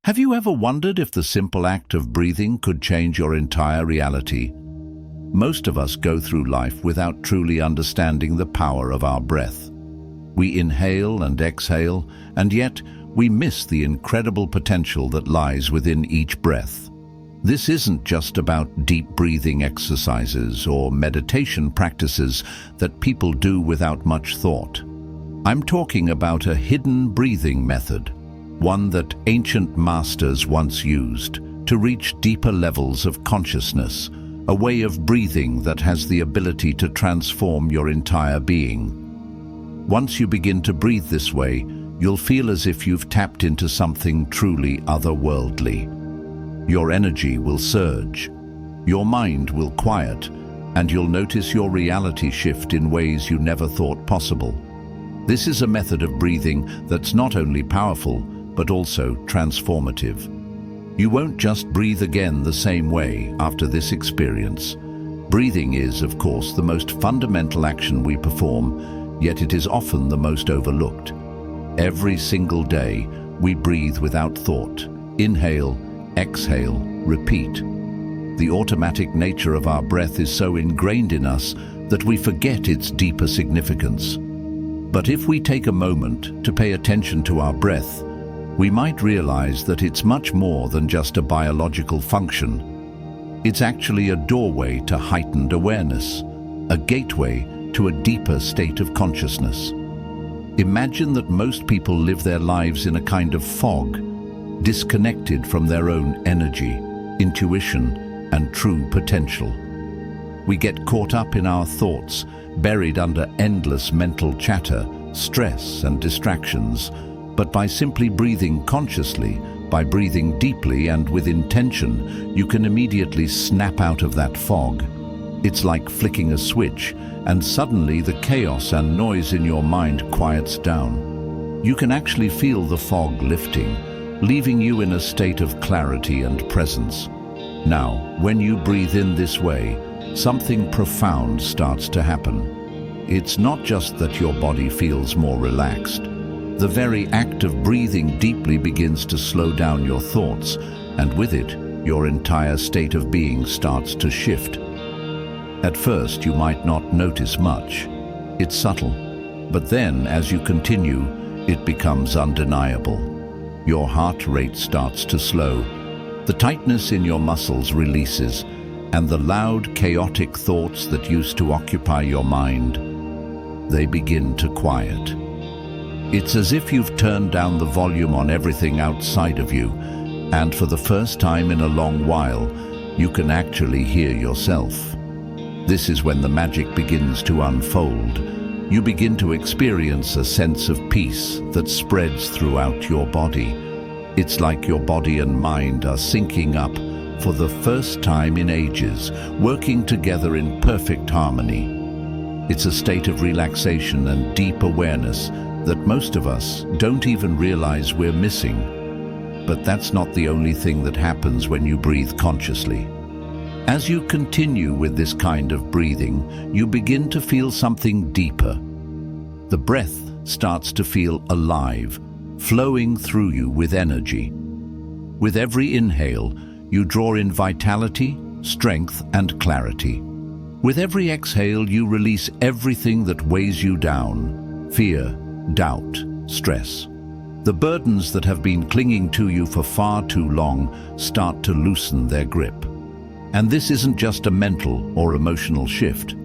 Have you ever wondered if the simple act of breathing could change your entire reality? Most of us go through life without truly understanding the power of our breath. We inhale and exhale, and yet we miss the incredible potential that lies within each breath. This isn't just about deep breathing exercises or meditation practices that people do without much thought. I'm talking about a hidden breathing method, one that ancient masters once used to reach deeper levels of consciousness, a way of breathing that has the ability to transform your entire being. Once you begin to breathe this way, you'll feel as if you've tapped into something truly otherworldly. Your energy will surge, your mind will quiet, and you'll notice your reality shift in ways you never thought possible. This is a method of breathing that's not only powerful, but also transformative. You won't just breathe again the same way after this experience. Breathing is, of course, the most fundamental action we perform, yet it is often the most overlooked. Every single day, we breathe without thought. Inhale, exhale, repeat. The automatic nature of our breath is so ingrained in us that we forget its deeper significance. But if we take a moment to pay attention to our breath, we might realize that it's much more than just a biological function. It's actually a doorway to heightened awareness, a gateway to a deeper state of consciousness. Imagine that most people live their lives in a kind of fog, disconnected from their own energy, intuition, and true potential. We get caught up in our thoughts, buried under endless mental chatter, stress, and distractions. But by simply breathing consciously, by breathing deeply and with intention, you can immediately snap out of that fog. It's like flicking a switch, and suddenly the chaos and noise in your mind quiets down. You can actually feel the fog lifting, leaving you in a state of clarity and presence. Now, when you breathe in this way, something profound starts to happen. It's not just that your body feels more relaxed. The very act of breathing deeply begins to slow down your thoughts, and with it, your entire state of being starts to shift. At first, you might not notice much. It's subtle. But then, as you continue, it becomes undeniable. Your heart rate starts to slow. The tightness in your muscles releases, and the loud, chaotic thoughts that used to occupy your mind, they begin to quiet. It's as if you've turned down the volume on everything outside of you, and for the first time in a long while, you can actually hear yourself. This is when the magic begins to unfold. You begin to experience a sense of peace that spreads throughout your body. It's like your body and mind are syncing up for the first time in ages, working together in perfect harmony. It's a state of relaxation and deep awareness that most of us don't even realize we're missing. But that's not the only thing that happens when you breathe consciously. As you continue with this kind of breathing, you begin to feel something deeper. The breath starts to feel alive, flowing through you with energy. With every inhale, you draw in vitality, strength, and clarity. With every exhale, you release everything that weighs you down: fear, doubt, stress. The burdens that have been clinging to you for far too long start to loosen their grip. And this isn't just a mental or emotional shift.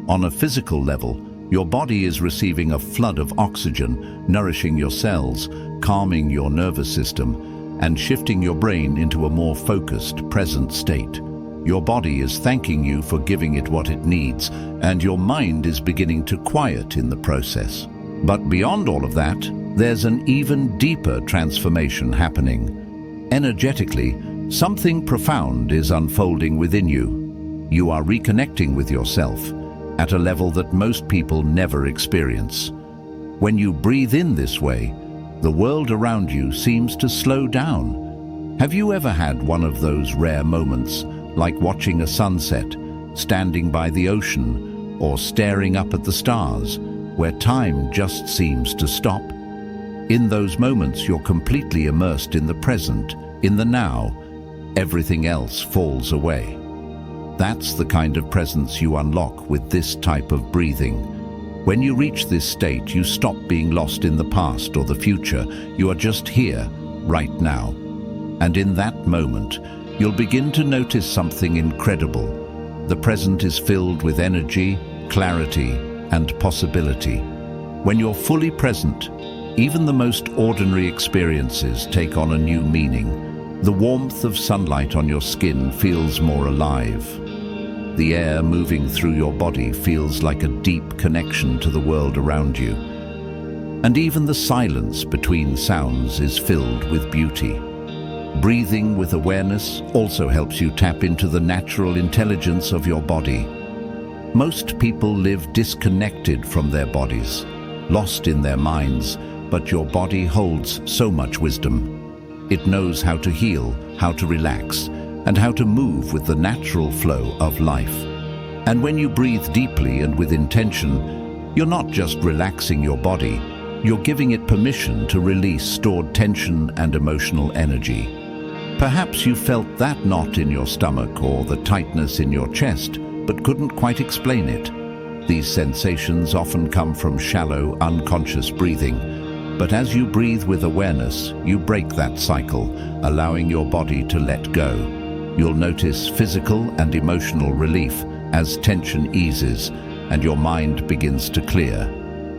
On a physical level, your body is receiving a flood of oxygen, nourishing your cells, calming your nervous system, and shifting your brain into a more focused, present state. Your body is thanking you for giving it what it needs, and your mind is beginning to quiet in the process. But beyond all of that, there's an even deeper transformation happening. Energetically, something profound is unfolding within you. You are reconnecting with yourself at a level that most people never experience. When you breathe in this way, the world around you seems to slow down. Have you ever had one of those rare moments, like watching a sunset, standing by the ocean, or staring up at the stars, where time just seems to stop? In those moments, you're completely immersed in the present, In the now, everything else falls away. That's the kind of presence you unlock with this type of breathing. When you reach this state, you stop being lost in the past or the future. You are just here, right now. And in that moment, you'll begin to notice something incredible. The present is filled with energy, clarity, and possibility. When you're fully present, even the most ordinary experiences take on a new meaning. The warmth of sunlight on your skin feels more alive. The air moving through your body feels like a deep connection to the world around you. And even the silence between sounds is filled with beauty. Breathing with awareness also helps you tap into the natural intelligence of your body. Most people live disconnected from their bodies, lost in their minds, but your body holds so much wisdom. It knows how to heal, how to relax, and how to move with the natural flow of life. And when you breathe deeply and with intention, you're not just relaxing your body, you're giving it permission to release stored tension and emotional energy. Perhaps you felt that knot in your stomach or the tightness in your chest, but couldn't quite explain it. These sensations often come from shallow, unconscious breathing. But as you breathe with awareness, you break that cycle, allowing your body to let go. You'll notice physical and emotional relief as tension eases and your mind begins to clear.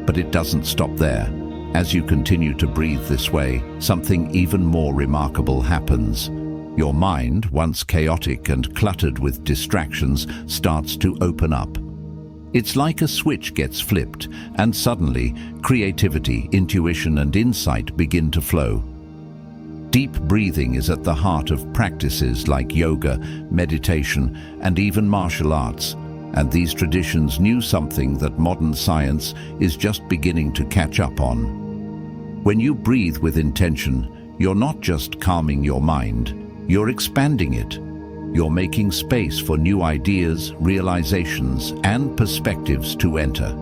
But it doesn't stop there. As you continue to breathe this way, something even more remarkable happens. Your mind, once chaotic and cluttered with distractions, starts to open up. It's like a switch gets flipped, and suddenly, creativity, intuition, and insight begin to flow. Deep breathing is at the heart of practices like yoga, meditation, and even martial arts, and these traditions knew something that modern science is just beginning to catch up on. When you breathe with intention, you're not just calming your mind, you're expanding it. You're making space for new ideas, realizations, and perspectives to enter.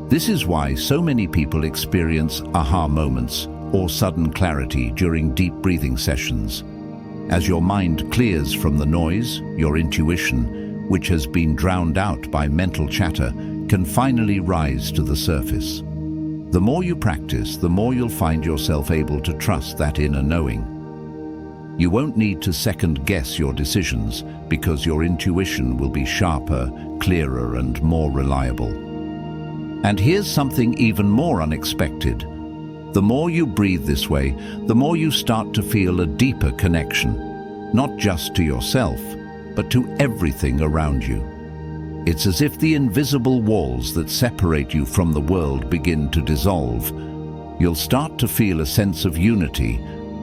This is why so many people experience aha moments or sudden clarity during deep breathing sessions. As your mind clears from the noise, your intuition, which has been drowned out by mental chatter, can finally rise to the surface. The more you practice, the more you'll find yourself able to trust that inner knowing. You won't need to second-guess your decisions because your intuition will be sharper, clearer, and more reliable. And here's something even more unexpected. The more you breathe this way, the more you start to feel a deeper connection, not just to yourself, but to everything around you. It's as if the invisible walls that separate you from the world begin to dissolve. You'll start to feel a sense of unity,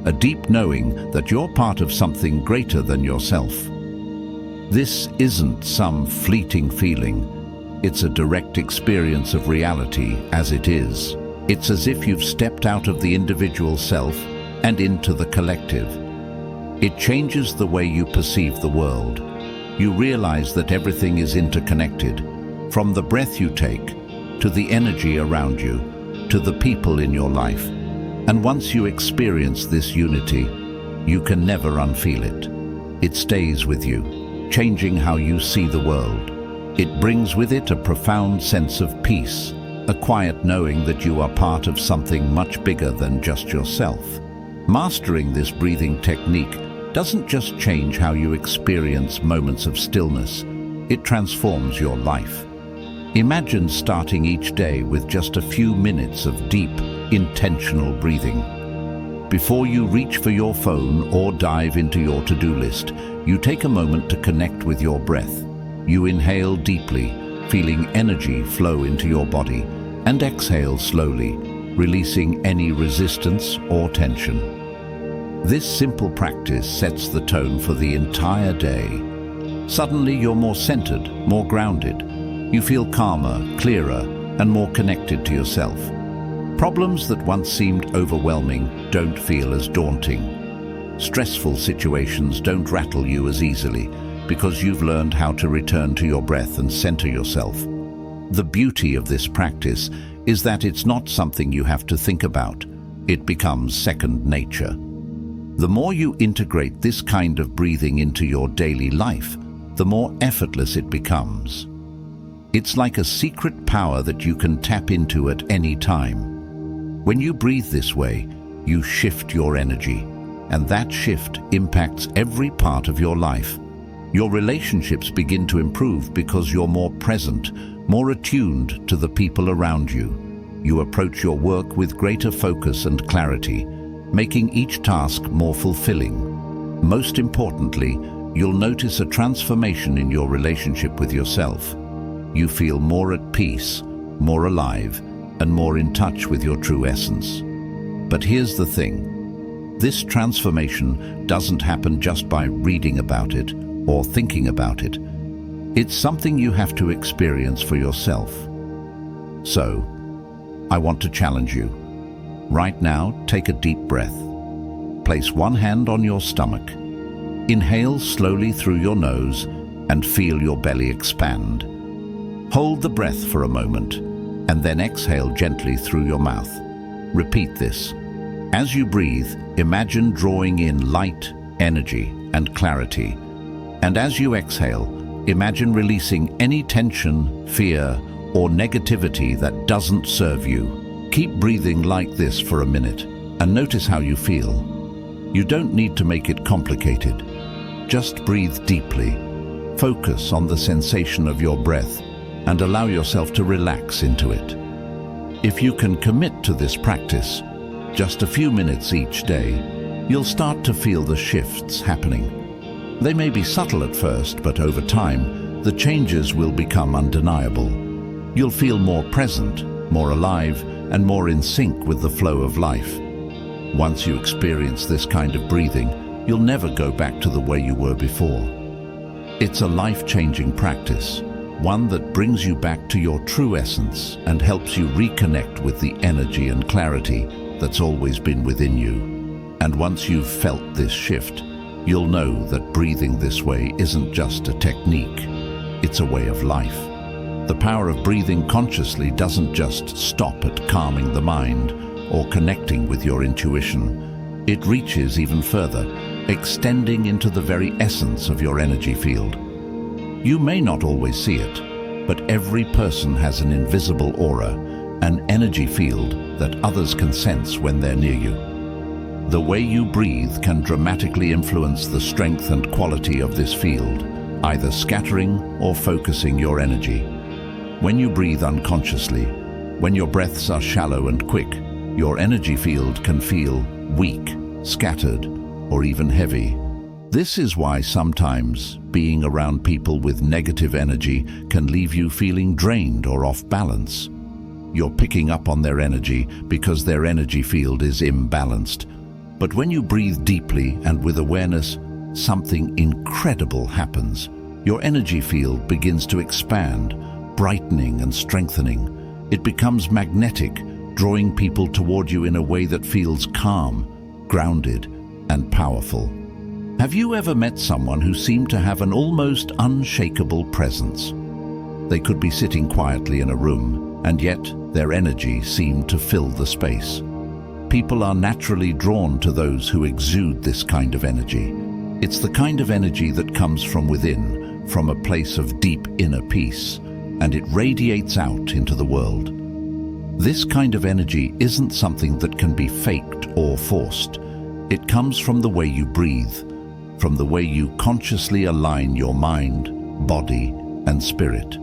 a deep knowing that you're part of something greater than yourself. This isn't some fleeting feeling. It's a direct experience of reality as it is. It's as if you've stepped out of the individual self and into the collective. It changes the way you perceive the world. You realize that everything is interconnected, from the breath you take, to the energy around you, to the people in your life. And once you experience this unity, you can never unfeel it. It stays with you, changing how you see the world. It brings with it a profound sense of peace, a quiet knowing that you are part of something much bigger than just yourself. Mastering this breathing technique doesn't just change how you experience moments of stillness, it transforms your life. Imagine starting each day with just a few minutes of deep, intentional breathing. Before you reach for your phone or dive into your to-do list, you take a moment to connect with your breath. You inhale deeply, feeling energy flow into your body, and exhale slowly, releasing any resistance or tension. This simple practice sets the tone for the entire day. Suddenly you're more centered, more grounded. You feel calmer, clearer, and more connected to yourself. Problems that once seemed overwhelming don't feel as daunting. Stressful situations don't rattle you as easily because you've learned how to return to your breath and center yourself. The beauty of this practice is that it's not something you have to think about. It becomes second nature. The more you integrate this kind of breathing into your daily life, the more effortless it becomes. It's like a secret power that you can tap into at any time. When you breathe this way, you shift your energy, and that shift impacts every part of your life. Your relationships begin to improve because you're more present, more attuned to the people around you. You approach your work with greater focus and clarity, making each task more fulfilling. Most importantly, you'll notice a transformation in your relationship with yourself. You feel more at peace, more alive, and more in touch with your true essence. But here's the thing. This transformation doesn't happen just by reading about it or thinking about it. It's something you have to experience for yourself. So, I want to challenge you. Right now, take a deep breath. Place one hand on your stomach. Inhale slowly through your nose and feel your belly expand. Hold the breath for a moment and then exhale gently through your mouth. Repeat this. As you breathe, imagine drawing in light, energy, and clarity. And as you exhale, imagine releasing any tension, fear, or negativity that doesn't serve you. Keep breathing like this for a minute and notice how you feel. You don't need to make it complicated. Just breathe deeply. Focus on the sensation of your breath and allow yourself to relax into it. If you can commit to this practice, just a few minutes each day, you'll start to feel the shifts happening. They may be subtle at first, but over time, the changes will become undeniable. You'll feel more present, more alive, and more in sync with the flow of life. Once you experience this kind of breathing, you'll never go back to the way you were before. It's a life-changing practice, one that brings you back to your true essence and helps you reconnect with the energy and clarity that's always been within you. And once you've felt this shift, you'll know that breathing this way isn't just a technique, it's a way of life. The power of breathing consciously doesn't just stop at calming the mind or connecting with your intuition. It reaches even further, extending into the very essence of your energy field. You may not always see it, but every person has an invisible aura, an energy field that others can sense when they're near you. The way you breathe can dramatically influence the strength and quality of this field, either scattering or focusing your energy. When you breathe unconsciously, when your breaths are shallow and quick, your energy field can feel weak, scattered, or even heavy. This is why sometimes being around people with negative energy can leave you feeling drained or off balance. You're picking up on their energy because their energy field is imbalanced. But when you breathe deeply and with awareness, something incredible happens. Your energy field begins to expand, brightening and strengthening. It becomes magnetic, drawing people toward you in a way that feels calm, grounded, and powerful. Have you ever met someone who seemed to have an almost unshakable presence? They could be sitting quietly in a room, and yet their energy seemed to fill the space. People are naturally drawn to those who exude this kind of energy. It's the kind of energy that comes from within, from a place of deep inner peace, and it radiates out into the world. This kind of energy isn't something that can be faked or forced. It comes from the way you breathe, from the way you consciously align your mind, body, and spirit.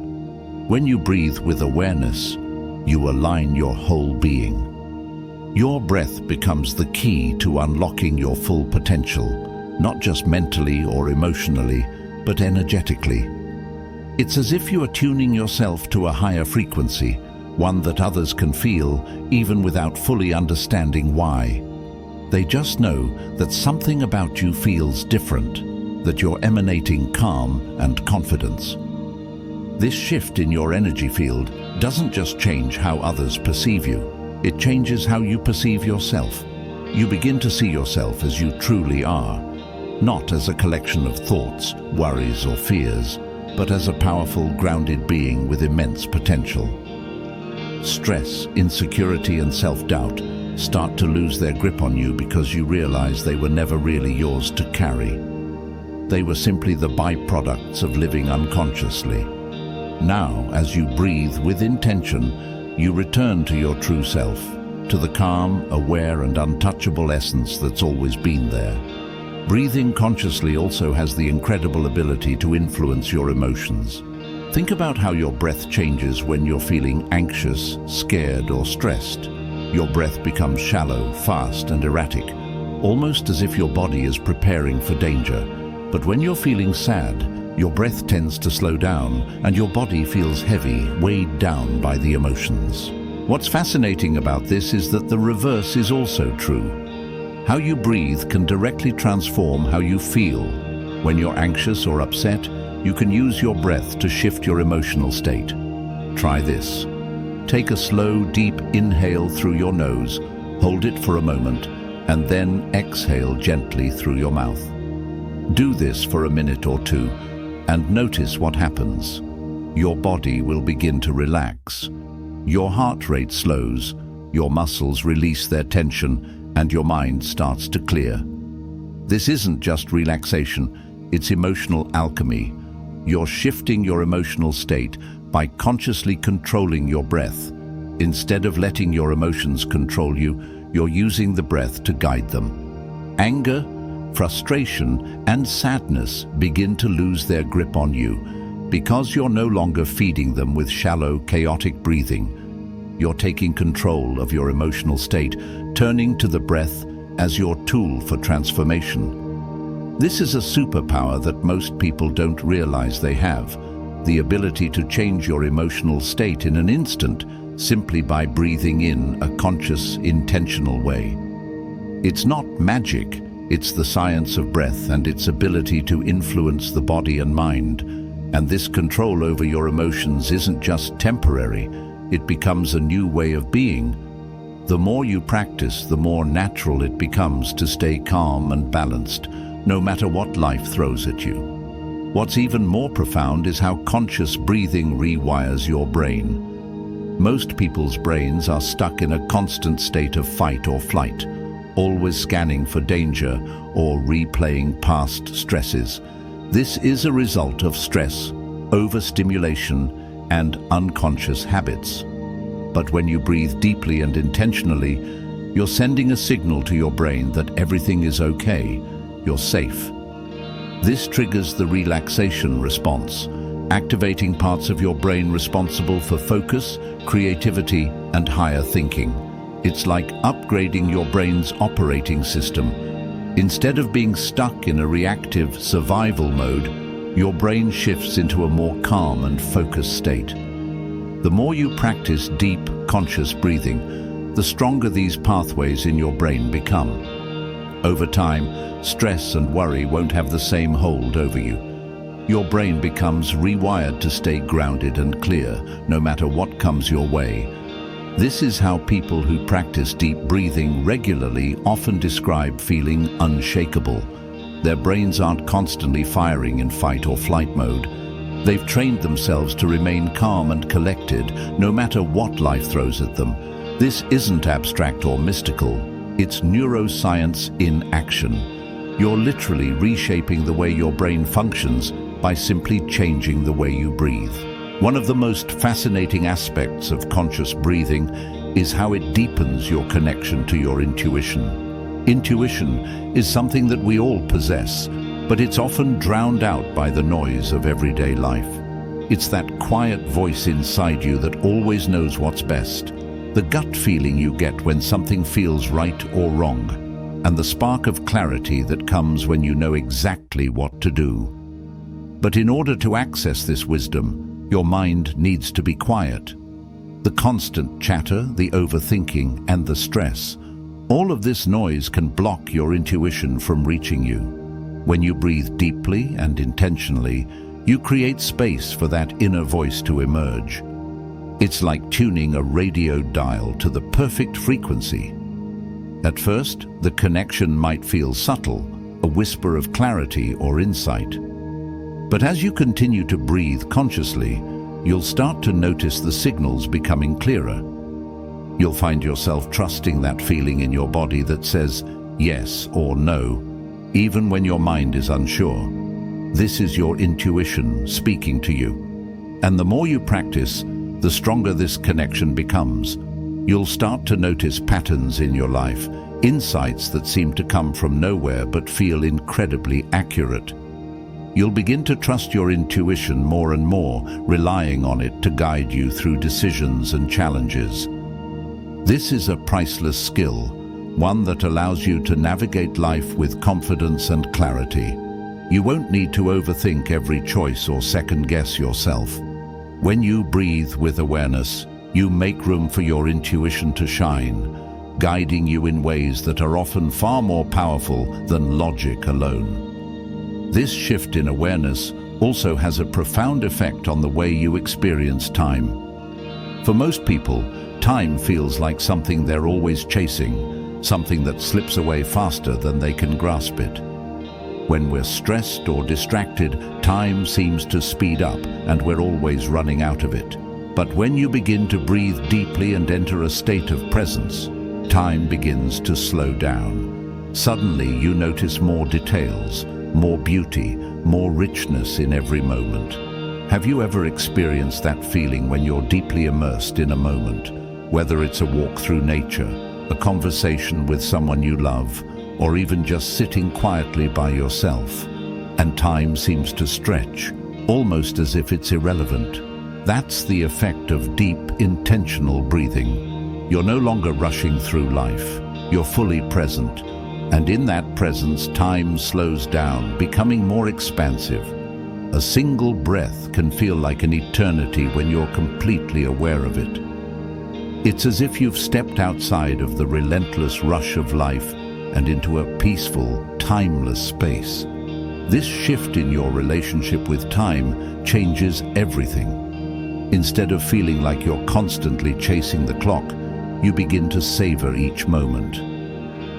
When you breathe with awareness, you align your whole being. Your breath becomes the key to unlocking your full potential, not just mentally or emotionally, but energetically. It's as if you are tuning yourself to a higher frequency, one that others can feel even without fully understanding why. They just know that something about you feels different, that you're emanating calm and confidence. This shift in your energy field doesn't just change how others perceive you, it changes how you perceive yourself. You begin to see yourself as you truly are, not as a collection of thoughts, worries, or fears, but as a powerful, grounded being with immense potential. Stress, insecurity, and self-doubt start to lose their grip on you because you realize they were never really yours to carry. They were simply the byproducts of living unconsciously. Now, as you breathe with intention, you return to your true self, to the calm, aware and untouchable essence that's always been there. Breathing consciously also has the incredible ability to influence your emotions. Think about how your breath changes when you're feeling anxious, scared or stressed. Your breath becomes shallow, fast and erratic, almost as if your body is preparing for danger. But when you're feeling sad, your breath tends to slow down and your body feels heavy, weighed down by the emotions. What's fascinating about this is that the reverse is also true. How you breathe can directly transform how you feel. When you're anxious or upset, you can use your breath to shift your emotional state. Try this. Take a slow, deep inhale through your nose, hold it for a moment, and then exhale gently through your mouth. Do this for a minute or two, and notice what happens. Your body will begin to relax. Your heart rate slows, your muscles release their tension, and your mind starts to clear. This isn't just relaxation, it's emotional alchemy. You're shifting your emotional state by consciously controlling your breath. Instead of letting your emotions control you, you're using the breath to guide them. Anger, frustration, and sadness begin to lose their grip on you because you're no longer feeding them with shallow, chaotic breathing. You're taking control of your emotional state, turning to the breath as your tool for transformation. This is a superpower that most people don't realize they have, the ability to change your emotional state in an instant simply by breathing in a conscious, intentional way. It's not magic, it's the science of breath and its ability to influence the body and mind. And this control over your emotions isn't just temporary, it becomes a new way of being. The more you practice, the more natural it becomes to stay calm and balanced, no matter what life throws at you. What's even more profound is how conscious breathing rewires your brain. Most people's brains are stuck in a constant state of fight or flight, always scanning for danger or replaying past stresses. This is a result of stress, overstimulation, and unconscious habits. But when you breathe deeply and intentionally, you're sending a signal to your brain that everything is okay, you're safe. This triggers the relaxation response, activating parts of your brain responsible for focus, creativity, and higher thinking. It's like upgrading your brain's operating system. Instead of being stuck in a reactive survival mode, your brain shifts into a more calm and focused state. The more you practice deep, conscious breathing, the stronger these pathways in your brain become. Over time, stress and worry won't have the same hold over you. Your brain becomes rewired to stay grounded and clear, no matter what comes your way. This is how people who practice deep breathing regularly often describe feeling unshakable. Their brains aren't constantly firing in fight or flight mode. They've trained themselves to remain calm and collected, no matter what life throws at them. This isn't abstract or mystical. It's neuroscience in action. You're literally reshaping the way your brain functions by simply changing the way you breathe. One of the most fascinating aspects of conscious breathing is how it deepens your connection to your intuition. Intuition is something that we all possess, but it's often drowned out by the noise of everyday life. It's that quiet voice inside you that always knows what's best. The gut feeling you get when something feels right or wrong, and the spark of clarity that comes when you know exactly what to do. But in order to access this wisdom, your mind needs to be quiet. The constant chatter, the overthinking, and the stress, all of this noise can block your intuition from reaching you. When you breathe deeply and intentionally, you create space for that inner voice to emerge. It's like tuning a radio dial to the perfect frequency. At first, the connection might feel subtle, a whisper of clarity or insight. But as you continue to breathe consciously, you'll start to notice the signals becoming clearer. You'll find yourself trusting that feeling in your body that says yes or no, even when your mind is unsure. This is your intuition speaking to you. And the more you practice, the stronger this connection becomes. You'll start to notice patterns in your life, insights that seem to come from nowhere but feel incredibly accurate. You'll begin to trust your intuition more and more, relying on it to guide you through decisions and challenges. This is a priceless skill, one that allows you to navigate life with confidence and clarity. You won't need to overthink every choice or second-guess yourself. When you breathe with awareness, you make room for your intuition to shine, guiding you in ways that are often far more powerful than logic alone. This shift in awareness also has a profound effect on the way you experience time. For most people, time feels like something they're always chasing, something that slips away faster than they can grasp it. When we're stressed or distracted, time seems to speed up and we're always running out of it. But when you begin to breathe deeply and enter a state of presence, time begins to slow down. Suddenly you notice more details, more beauty, more richness in every moment. Have you ever experienced that feeling when you're deeply immersed in a moment? Whether it's a walk through nature, a conversation with someone you love, or even just sitting quietly by yourself, and time seems to stretch, almost as if it's irrelevant. That's the effect of deep, intentional breathing. You're no longer rushing through life. You're fully present. And in that presence, time slows down, becoming more expansive. A single breath can feel like an eternity when you're completely aware of it. It's as if you've stepped outside of the relentless rush of life and into a peaceful, timeless space. This shift in your relationship with time changes everything. Instead of feeling like you're constantly chasing the clock, you begin to savor each moment.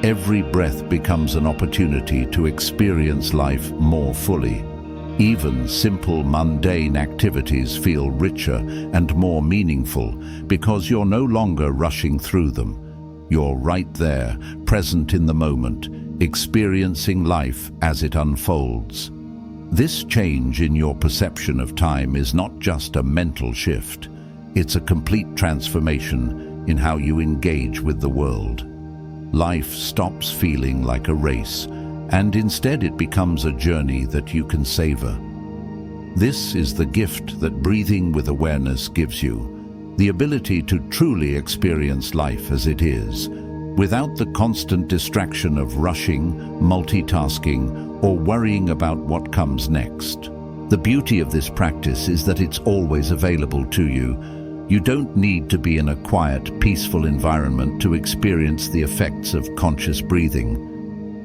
Every breath becomes an opportunity to experience life more fully. Even simple, mundane activities feel richer and more meaningful because you're no longer rushing through them. You're right there, present in the moment, experiencing life as it unfolds. This change in your perception of time is not just a mental shift. It's a complete transformation in how you engage with the world. Life stops feeling like a race, and instead it becomes a journey that you can savor. This is the gift that breathing with awareness gives you. The ability to truly experience life as it is, without the constant distraction of rushing, multitasking, or worrying about what comes next. The beauty of this practice is that it's always available to you. You don't need to be in a quiet, peaceful environment to experience the effects of conscious breathing.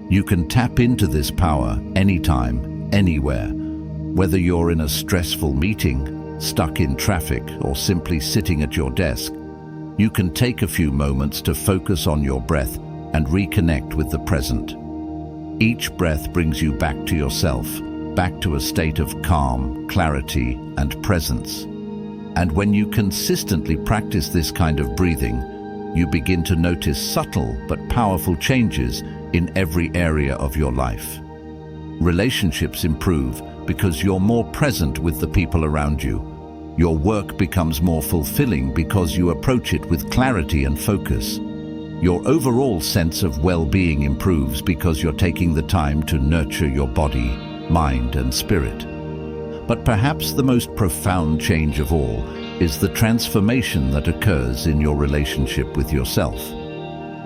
You can tap into this power anytime, anywhere. Whether you're in a stressful meeting, stuck in traffic, or simply sitting at your desk, you can take a few moments to focus on your breath and reconnect with the present. Each breath brings you back to yourself, back to a state of calm, clarity, and presence. And when you consistently practice this kind of breathing, you begin to notice subtle but powerful changes in every area of your life. Relationships improve because you're more present with the people around you. Your work becomes more fulfilling because you approach it with clarity and focus. Your overall sense of well-being improves because you're taking the time to nurture your body, mind, and spirit. But perhaps the most profound change of all is the transformation that occurs in your relationship with yourself.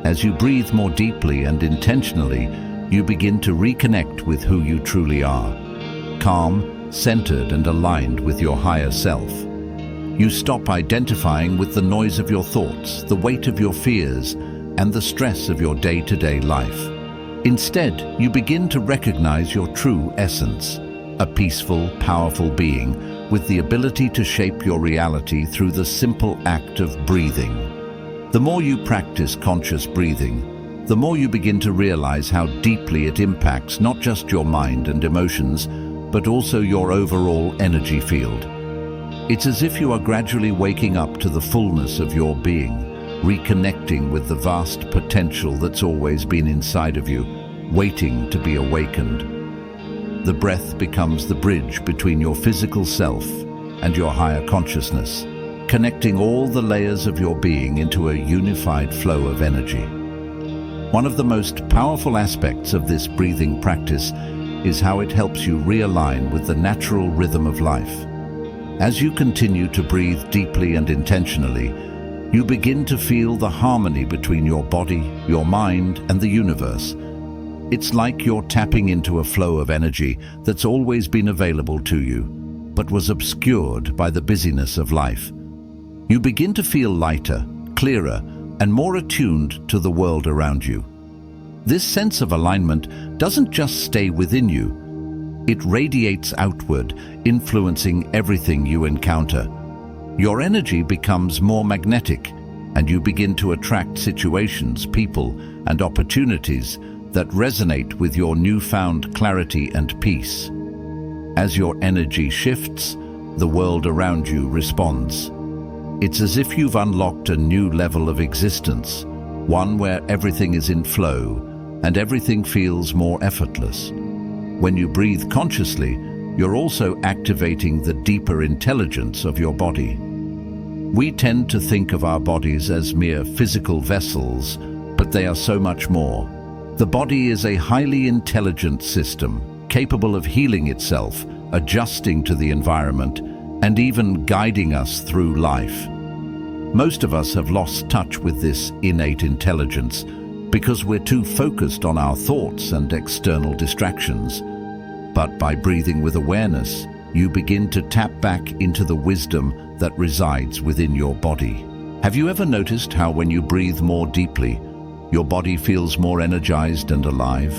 As you breathe more deeply and intentionally, you begin to reconnect with who you truly are. Calm, centered, and aligned with your higher self. You stop identifying with the noise of your thoughts, the weight of your fears, and the stress of your day-to-day life. Instead, you begin to recognize your true essence, a peaceful, powerful being with the ability to shape your reality through the simple act of breathing. The more you practice conscious breathing, the more you begin to realize how deeply it impacts not just your mind and emotions, but also your overall energy field. It's as if you are gradually waking up to the fullness of your being, reconnecting with the vast potential that's always been inside of you, waiting to be awakened. The breath becomes the bridge between your physical self and your higher consciousness, connecting all the layers of your being into a unified flow of energy. One of the most powerful aspects of this breathing practice is how it helps you realign with the natural rhythm of life. As you continue to breathe deeply and intentionally, you begin to feel the harmony between your body, your mind, and the universe. It's like you're tapping into a flow of energy that's always been available to you, but was obscured by the busyness of life. You begin to feel lighter, clearer, and more attuned to the world around you. This sense of alignment doesn't just stay within you. It radiates outward, influencing everything you encounter. Your energy becomes more magnetic, and you begin to attract situations, people, and opportunities that resonate with your newfound clarity and peace. As your energy shifts, the world around you responds. It's as if you've unlocked a new level of existence, one where everything is in flow and everything feels more effortless. When you breathe consciously, you're also activating the deeper intelligence of your body. We tend to think of our bodies as mere physical vessels, but they are so much more. The body is a highly intelligent system, capable of healing itself, adjusting to the environment, and even guiding us through life. Most of us have lost touch with this innate intelligence because we're too focused on our thoughts and external distractions. But by breathing with awareness, you begin to tap back into the wisdom that resides within your body. Have you ever noticed how when you breathe more deeply, your body feels more energized and alive?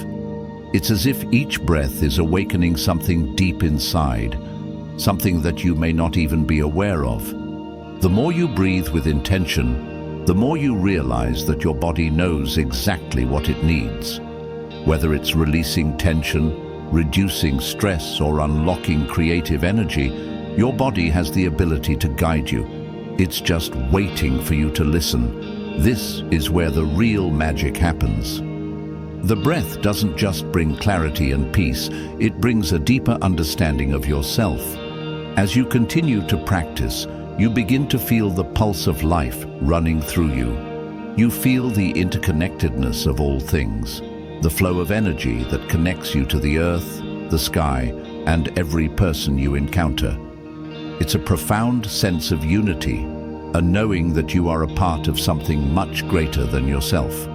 It's as if each breath is awakening something deep inside, something that you may not even be aware of. The more you breathe with intention, the more you realize that your body knows exactly what it needs. Whether it's releasing tension, reducing stress, or unlocking creative energy, your body has the ability to guide you. It's just waiting for you to listen. This is where the real magic happens. The breath doesn't just bring clarity and peace, it brings a deeper understanding of yourself. As you continue to practice, you begin to feel the pulse of life running through you. You feel the interconnectedness of all things, the flow of energy that connects you to the earth, the sky, and every person you encounter. It's a profound sense of unity, a knowing that you are a part of something much greater than yourself.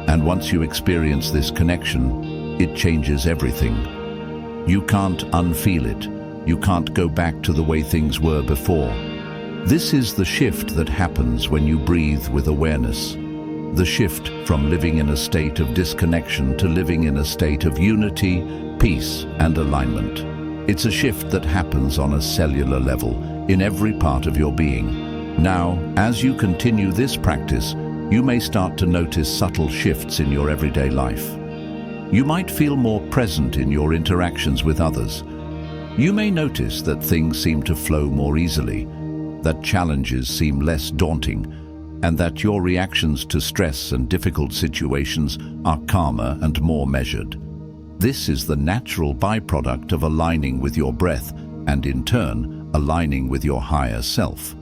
And once you experience this connection, it changes everything. You can't unfeel it. You can't go back to the way things were before. This is the shift that happens when you breathe with awareness. The shift from living in a state of disconnection to living in a state of unity, peace, and alignment. It's a shift that happens on a cellular level, in every part of your being. Now, as you continue this practice, you may start to notice subtle shifts in your everyday life. You might feel more present in your interactions with others. You may notice that things seem to flow more easily, that challenges seem less daunting, and that your reactions to stress and difficult situations are calmer and more measured. This is the natural byproduct of aligning with your breath and, in turn, aligning with your higher self.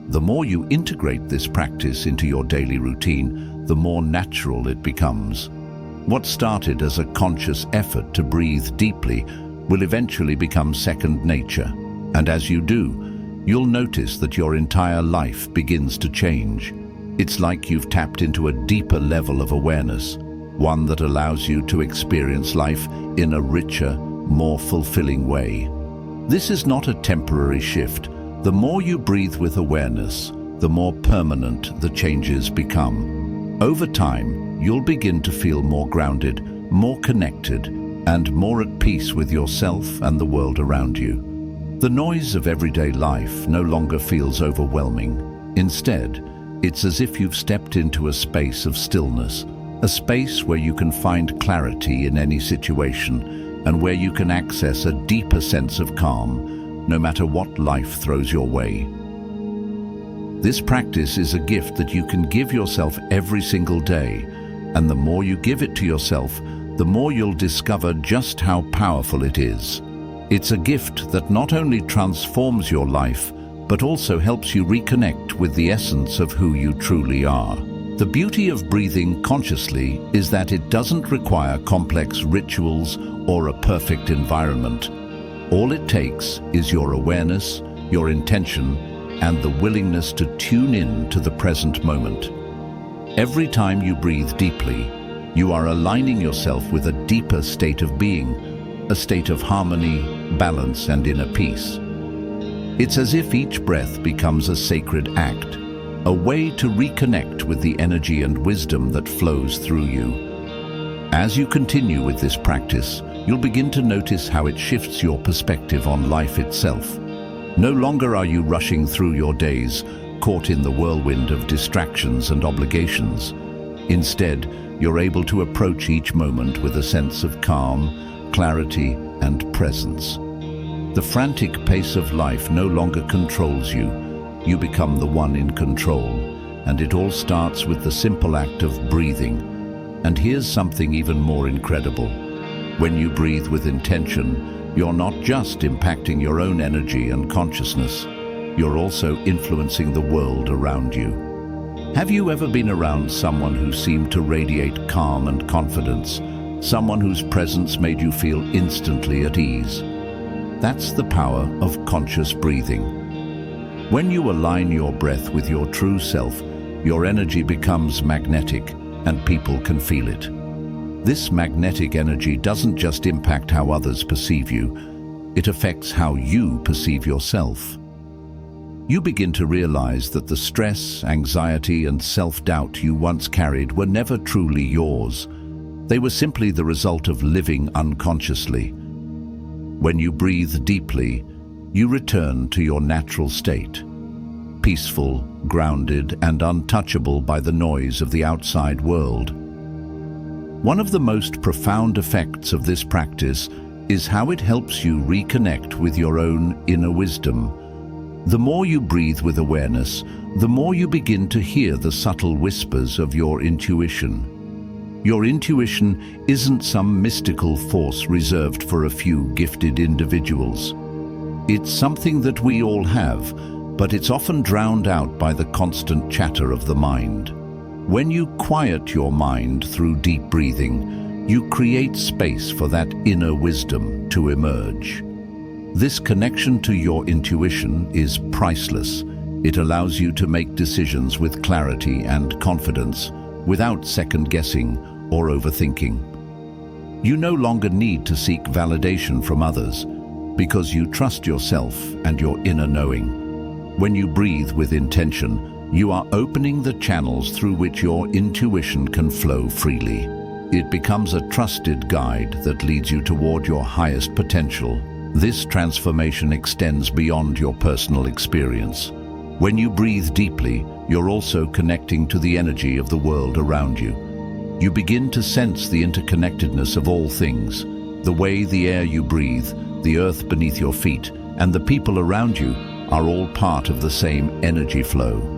The more you integrate this practice into your daily routine, the more natural it becomes. What started as a conscious effort to breathe deeply will eventually become second nature. And as you do, you'll notice that your entire life begins to change. It's like you've tapped into a deeper level of awareness, one that allows you to experience life in a richer, more fulfilling way. This is not a temporary shift. The more you breathe with awareness, the more permanent the changes become. Over time, you'll begin to feel more grounded, more connected, and more at peace with yourself and the world around you. The noise of everyday life no longer feels overwhelming. Instead, it's as if you've stepped into a space of stillness, a space where you can find clarity in any situation and where you can access a deeper sense of calm, no matter what life throws your way. This practice is a gift that you can give yourself every single day, and the more you give it to yourself, the more you'll discover just how powerful it is. It's a gift that not only transforms your life, but also helps you reconnect with the essence of who you truly are. The beauty of breathing consciously is that it doesn't require complex rituals or a perfect environment. All it takes is your awareness, your intention, and the willingness to tune in to the present moment. Every time you breathe deeply, you are aligning yourself with a deeper state of being, a state of harmony, balance, and inner peace. It's as if each breath becomes a sacred act, a way to reconnect with the energy and wisdom that flows through you. As you continue with this practice, you'll begin to notice how it shifts your perspective on life itself. No longer are you rushing through your days, caught in the whirlwind of distractions and obligations. Instead, you're able to approach each moment with a sense of calm, clarity, and presence. The frantic pace of life no longer controls you. You become the one in control, and it all starts with the simple act of breathing. And here's something even more incredible. When you breathe with intention, you're not just impacting your own energy and consciousness, you're also influencing the world around you. Have you ever been around someone who seemed to radiate calm and confidence, someone whose presence made you feel instantly at ease? That's the power of conscious breathing. When you align your breath with your true self, your energy becomes magnetic, and people can feel it. This magnetic energy doesn't just impact how others perceive you, it affects how you perceive yourself. You begin to realize that the stress, anxiety, and self-doubt you once carried were never truly yours. They were simply the result of living unconsciously. When you breathe deeply, you return to your natural state, peaceful, grounded, and untouchable by the noise of the outside world. One of the most profound effects of this practice is how it helps you reconnect with your own inner wisdom. The more you breathe with awareness, the more you begin to hear the subtle whispers of your intuition. Your intuition isn't some mystical force reserved for a few gifted individuals. It's something that we all have, but it's often drowned out by the constant chatter of the mind. When you quiet your mind through deep breathing, you create space for that inner wisdom to emerge. This connection to your intuition is priceless. It allows you to make decisions with clarity and confidence, without second-guessing or overthinking. You no longer need to seek validation from others, because you trust yourself and your inner knowing. When you breathe with intention, you are opening the channels through which your intuition can flow freely. It becomes a trusted guide that leads you toward your highest potential. This transformation extends beyond your personal experience. When you breathe deeply, you're also connecting to the energy of the world around you. You begin to sense the interconnectedness of all things. The way the air you breathe, the earth beneath your feet, and the people around you are all part of the same energy flow.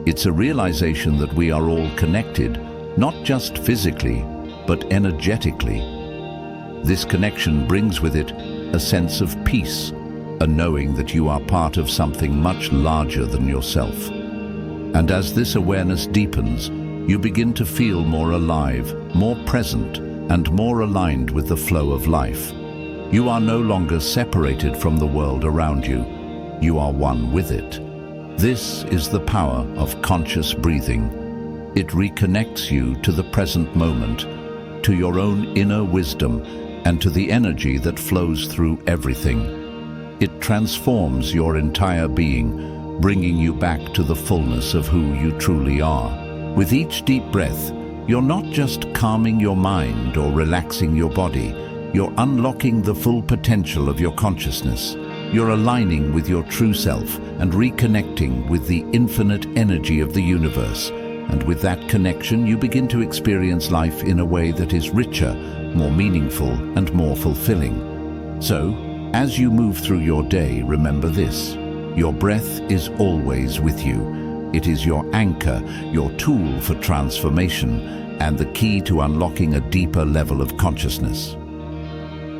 It's a realization that we are all connected, not just physically, but energetically. This connection brings with it a sense of peace, a knowing that you are part of something much larger than yourself. And as this awareness deepens, you begin to feel more alive, more present, and more aligned with the flow of life. You are no longer separated from the world around you. You are one with it. This is the power of conscious breathing. It reconnects you to the present moment, to your own inner wisdom, and to the energy that flows through everything. It transforms your entire being, bringing you back to the fullness of who you truly are. With each deep breath, you're not just calming your mind or relaxing your body, you're unlocking the full potential of your consciousness. You're aligning with your true self and reconnecting with the infinite energy of the universe. And with that connection, you begin to experience life in a way that is richer, more meaningful, and more fulfilling. So, as you move through your day, remember this: your breath is always with you. It is your anchor, your tool for transformation, and the key to unlocking a deeper level of consciousness.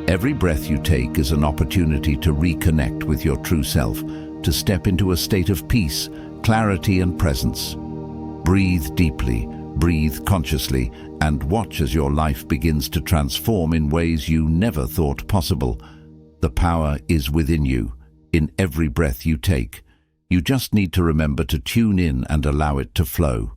Every breath you take is an opportunity to reconnect with your true self, to step into a state of peace, clarity, and presence. Breathe deeply, breathe consciously, and watch as your life begins to transform in ways you never thought possible. The power is within you, in every breath you take. You just need to remember to tune in and allow it to flow.